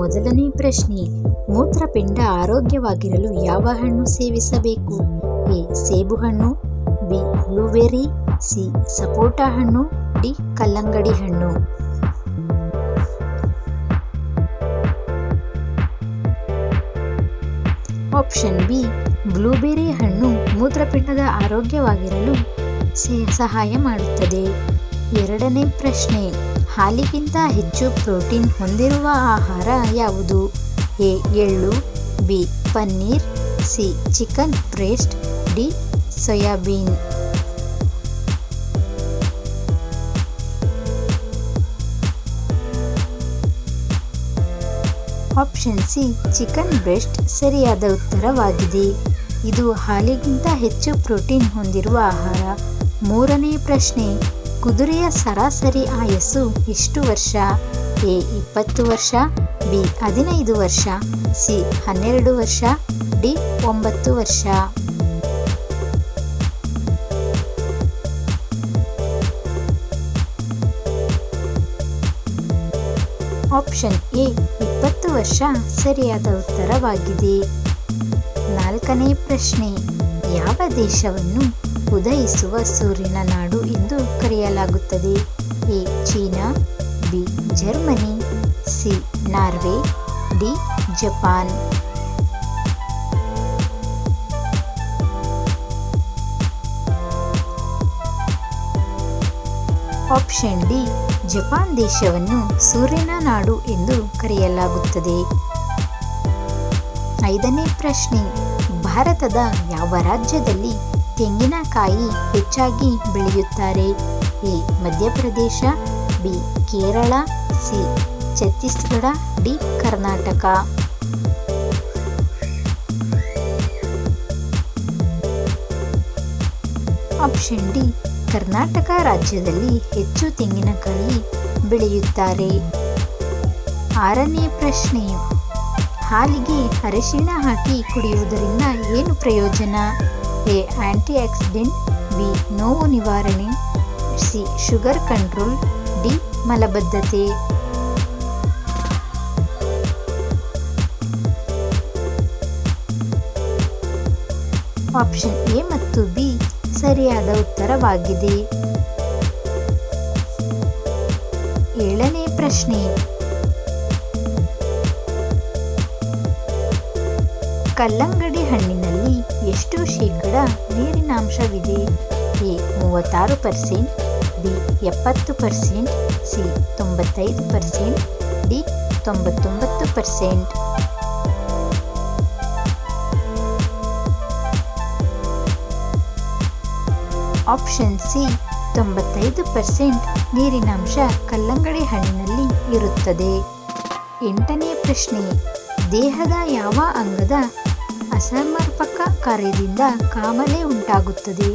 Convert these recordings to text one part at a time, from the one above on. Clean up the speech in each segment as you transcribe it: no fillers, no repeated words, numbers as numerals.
ಮೊದಲನೇ ಪ್ರಶ್ನೆ, ಮೂತ್ರಪಿಂಡ ಆರೋಗ್ಯವಾಗಿರಲು ಯಾವ ಹಣ್ಣು ಸೇವಿಸಬೇಕು? ಎ. ಸೇಬುಹಣ್ಣು, ಬಿ. Blueberry, C. ಸಪೋಟ ಹಣ್ಣು, ಡಿ. ಕಲ್ಲಂಗಡಿ ಹಣ್ಣು. ಆಪ್ಷನ್ ಬಿ, ಬ್ಲೂಬೆರ್ರಿ ಹಣ್ಣು ಮೂತ್ರಪಿಂಡದ ಆರೋಗ್ಯವಾಗಿರಲು ಸಹಾಯ ಮಾಡುತ್ತದೆ. ಎರಡನೇ ಪ್ರಶ್ನೆ, ಹಾಲಿಗಿಂತ ಹೆಚ್ಚು ಪ್ರೋಟೀನ್ ಹೊಂದಿರುವ ಆಹಾರ ಯಾವುದು? ಎ. ಎಳ್ಳು, B. Paneer, C. Chicken breast, D. Soybean. Option C, chicken breast ಸರಿಯಾದ ಉತ್ತರವಾಗಿದೆ. ಇದು ಹಾಲಿಗಿಂತ ಹೆಚ್ಚು ಪ್ರೋಟೀನ್ ಹೊಂದಿರುವ ಆಹಾರ. ಮೂರನೇ ಪ್ರಶ್ನೆ, ಕುದುರೆಯ ಸರಾಸರಿ ಆಯಸ್ಸು ಎಷ್ಟು ವರ್ಷ? ಎ. 20 ವರ್ಷ, ಬಿ. 15 ವರ್ಷ, ಸಿ. 12 ವರ್ಷ, ಡಿ. 9 ವರ್ಷ. ಆಪ್ಷನ್ ಎ 20 ವರ್ಷ ಸರಿಯಾದ ಉತ್ತರವಾಗಿದೆ. ನಾಲ್ಕನೇ ಪ್ರಶ್ನೆ, ಯಾವ ದೇಶವನ್ನು ಉದಯಿಸುವ ಸೂರ್ಯನ ನಾಡು ಎಂದು ಕರೆಯಲಾಗುತ್ತದೆ? A. China, B. Germany, C. Norway, D. Japan. Option D, Japan ದೇಶವನ್ನು ಸೂರ್ಯನ ನಾಡು ಎಂದು ಕರೆಯಲಾಗುತ್ತದೆ. ಐದನೇ ಪ್ರಶ್ನೆ, ಭಾರತದ ಯಾವ ರಾಜ್ಯದಲ್ಲಿ ತೆಂಗಿನಕಾಯಿ ಹೆಚ್ಚಾಗಿ ಬೆಳೆಯುತ್ತಾರೆ? A. Madhya Pradesh, B. Kerala, C. Chhattisgarh, D. Karnataka. Option D, Karnataka ರಾಜ್ಯದಲ್ಲಿ ಹೆಚ್ಚು ತೆಂಗಿನಕಾಯಿ ಬೆಳೆಯುತ್ತಾರೆ. ಆರನೇ ಪ್ರಶ್ನೆ, ಹಾಲಿಗೆ ಅರಿಶಿಣ ಹಾಕಿ ಕುಡಿಯುವುದರಿಂದ ಏನು ಪ್ರಯೋಜನ? ಎ. Antioxidant, B. ನೋವು ನಿವಾರಣೆ, ಸಿ. Sugar control, D. ಮಲಬದ್ಧತೆ. ಆಪ್ಷನ್ ಎ ಮತ್ತು ಬಿ ಸರಿಯಾದ ಉತ್ತರವಾಗಿದೆ. ಏಳನೇ ಪ್ರಶ್ನೆ, ಕಲ್ಲಂಗಡಿ ಹಣ್ಣಿನಲ್ಲಿ ಎಷ್ಟು ಶೇಕಡ ನೀರಿನಾಂಶವಿದೆ? A. 36%, B. 70%, C. 95%, D. 99%. Option C 95% ನೀರಿನಾಂಶ ಕಲ್ಲಂಗಡಿ ಹಣ್ಣಿನಲ್ಲಿ ಇರುತ್ತದೆ. ಎಂಟನೇ ಪ್ರಶ್ನೆ, ದೇಹದ ಯಾವ ಅಂಗದ ಅಸಮರ್ಪಕ ಕಾರ್ಯದಿಂದ ಕಾಮಾಲೆ ಉಂಟಾಗುತ್ತದೆ?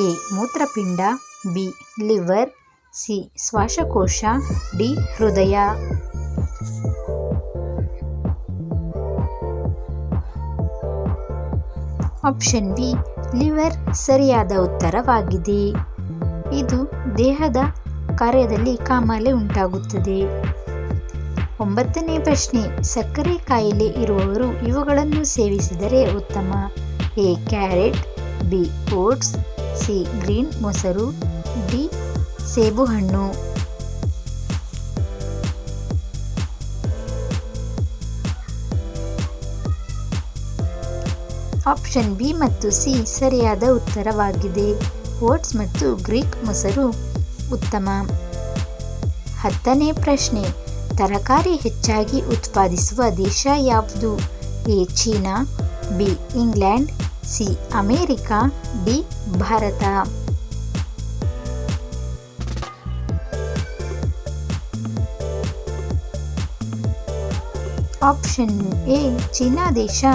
ಎ. ಮೂತ್ರಪಿಂಡ, ಬಿ. Liver, C. ಶ್ವಾಸಕೋಶ, ಡಿ. ಹೃದಯ. ಆಪ್ಷನ್ ಬಿ ಲಿವರ್ ಸರಿಯಾದ ಉತ್ತರವಾಗಿದೆ. ಇದು ದೇಹದ ಕಾರ್ಯದಲ್ಲಿ ಕಾಮಾಲೆ ಉಂಟಾಗುತ್ತದೆ. ಒಂಬತ್ತನೇ ಪ್ರಶ್ನೆ, ಸಕ್ಕರೆ ಕಾಯಿಲೆ ಇರುವವರು ಇವುಗಳನ್ನು ಸೇವಿಸಿದರೆ ಉತ್ತಮ. A. Carrot, B. Oats, C. Green ಮೊಸರು, ಡಿ. ಸೇಬುಹಣ್ಣು. ಆಪ್ಷನ್ ಬಿ ಮತ್ತು ಸಿ ಸರಿಯಾದ ಉತ್ತರವಾಗಿದೆ. ಓಟ್ಸ್ ಮತ್ತು ಗ್ರೀಕ್ ಮೊಸರು ಉತ್ತಮ. ಹತ್ತನೇ ಪ್ರಶ್ನೆ, ತರಕಾರಿ ಹೆಚ್ಚಾಗಿ ಉತ್ಪಾದಿಸುವ ದೇಶ ಯಾವುದು? A. China, B. England, C. America, D. Bharat. Option A China ದೇಶ